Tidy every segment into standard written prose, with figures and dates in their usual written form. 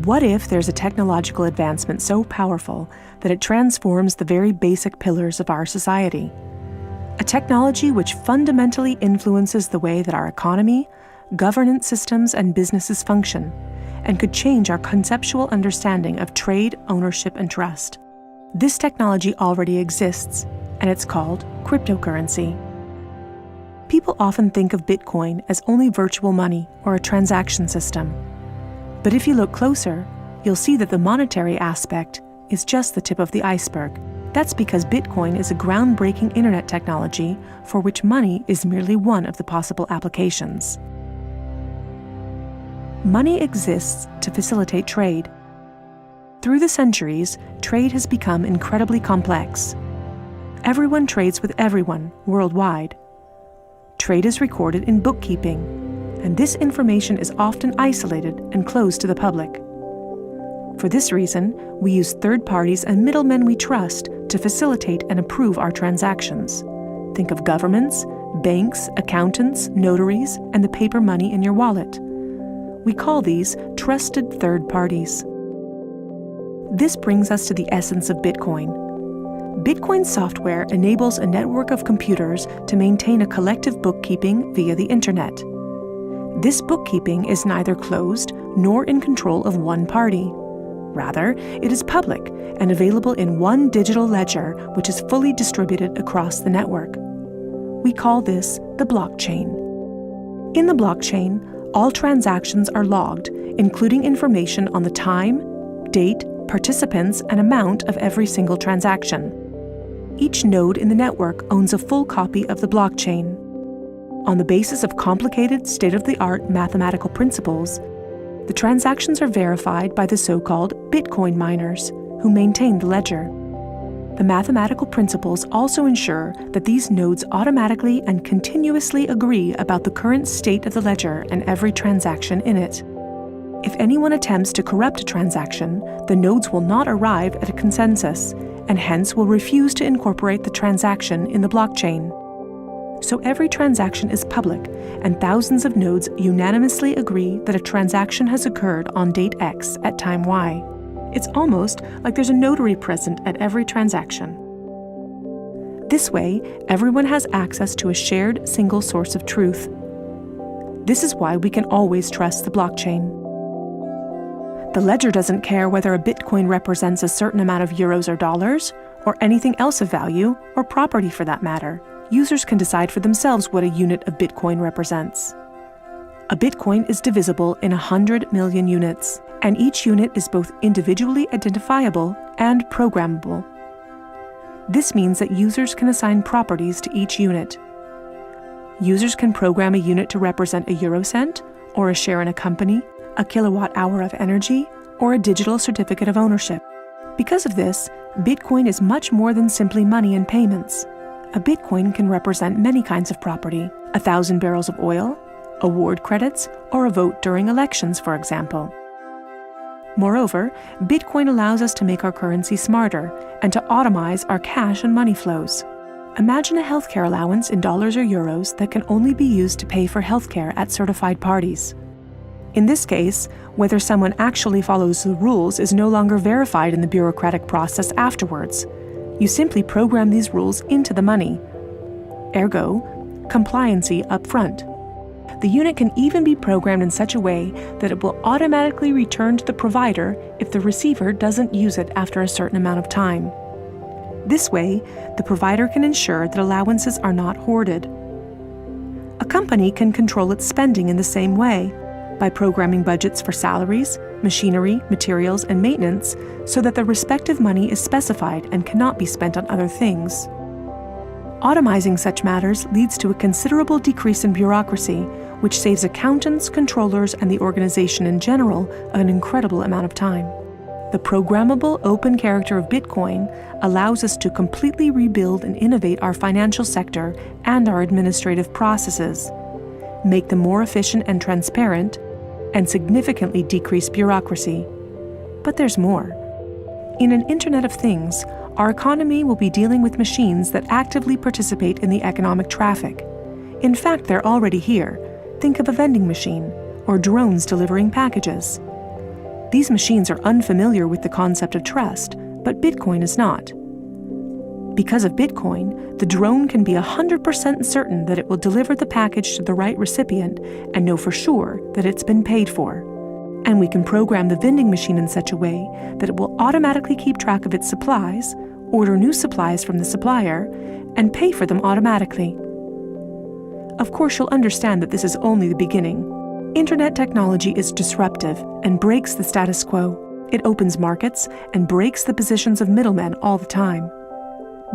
What if there's a technological advancement so powerful that it transforms the very basic pillars of our society? A technology which fundamentally influences the way that our economy, governance systems, and businesses function, and could change our conceptual understanding of trade, ownership, and trust. This technology already exists, and it's called cryptocurrency. People often think of Bitcoin as only virtual money or a transaction system. But if you look closer, you'll see that the monetary aspect is just the tip of the iceberg. That's because Bitcoin is a groundbreaking internet technology for which money is merely one of the possible applications. Money exists to facilitate trade. Through the centuries, trade has become incredibly complex. Everyone trades with everyone worldwide. Trade is recorded in bookkeeping, and this information is often isolated and closed to the public. For this reason, we use third parties and middlemen we trust to facilitate and approve our transactions. Think of governments, banks, accountants, notaries, and the paper money in your wallet. We call these trusted third parties. This brings us to the essence of Bitcoin. Bitcoin software enables a network of computers to maintain a collective bookkeeping via the internet. This bookkeeping is neither closed nor in control of one party. Rather, it is public and available in one digital ledger which is fully distributed across the network. We call this the blockchain. In the blockchain, all transactions are logged, including information on the time, date, participants, and amount of every single transaction. Each node in the network owns a full copy of the blockchain. On the basis of complicated, state-of-the-art mathematical principles, the transactions are verified by the so-called Bitcoin miners, who maintain the ledger. The mathematical principles also ensure that these nodes automatically and continuously agree about the current state of the ledger and every transaction in it. If anyone attempts to corrupt a transaction, the nodes will not arrive at a consensus, and hence will refuse to incorporate the transaction in the blockchain. So every transaction is public, and thousands of nodes unanimously agree that a transaction has occurred on date X at time Y. It's almost like there's a notary present at every transaction. This way, everyone has access to a shared single source of truth. This is why we can always trust the blockchain. The ledger doesn't care whether a Bitcoin represents a certain amount of euros or dollars, or anything else of value, or property for that matter. Users can decide for themselves what a unit of Bitcoin represents. A Bitcoin is divisible in 100 million units, and each unit is both individually identifiable and programmable. This means that users can assign properties to each unit. Users can program a unit to represent a eurocent, or a share in a company, a kilowatt-hour of energy, or a digital certificate of ownership. Because of this, Bitcoin is much more than simply money and payments. A Bitcoin can represent many kinds of property: 1,000 barrels of oil, award credits, or a vote during elections, for example. Moreover, Bitcoin allows us to make our currency smarter and to automize our cash and money flows. Imagine a healthcare allowance in dollars or euros that can only be used to pay for healthcare at certified parties. In this case, whether someone actually follows the rules is no longer verified in the bureaucratic process afterwards. You simply program these rules into the money. Ergo, compliancy up front. The unit can even be programmed in such a way that it will automatically return to the provider if the receiver doesn't use it after a certain amount of time. This way, the provider can ensure that allowances are not hoarded. A company can control its spending in the same way, by programming budgets for salaries, machinery, materials, and maintenance so that the respective money is specified and cannot be spent on other things. Automizing such matters leads to a considerable decrease in bureaucracy, which saves accountants, controllers, and the organization in general an incredible amount of time. The programmable open character of Bitcoin allows us to completely rebuild and innovate our financial sector and our administrative processes, make them more efficient and transparent, and significantly decrease bureaucracy. But there's more. In an Internet of Things, our economy will be dealing with machines that actively participate in the economic traffic. In fact, they're already here. Think of a vending machine, or drones delivering packages. These machines are unfamiliar with the concept of trust, but Bitcoin is not. Because of Bitcoin, the drone can be 100% certain that it will deliver the package to the right recipient and know for sure that it's been paid for. And we can program the vending machine in such a way that it will automatically keep track of its supplies, order new supplies from the supplier, and pay for them automatically. Of course, you'll understand that this is only the beginning. Internet technology is disruptive and breaks the status quo. It opens markets and breaks the positions of middlemen all the time.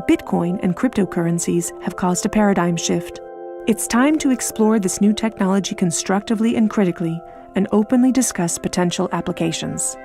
Bitcoin and cryptocurrencies have caused a paradigm shift. It's time to explore this new technology constructively and critically, and openly discuss potential applications.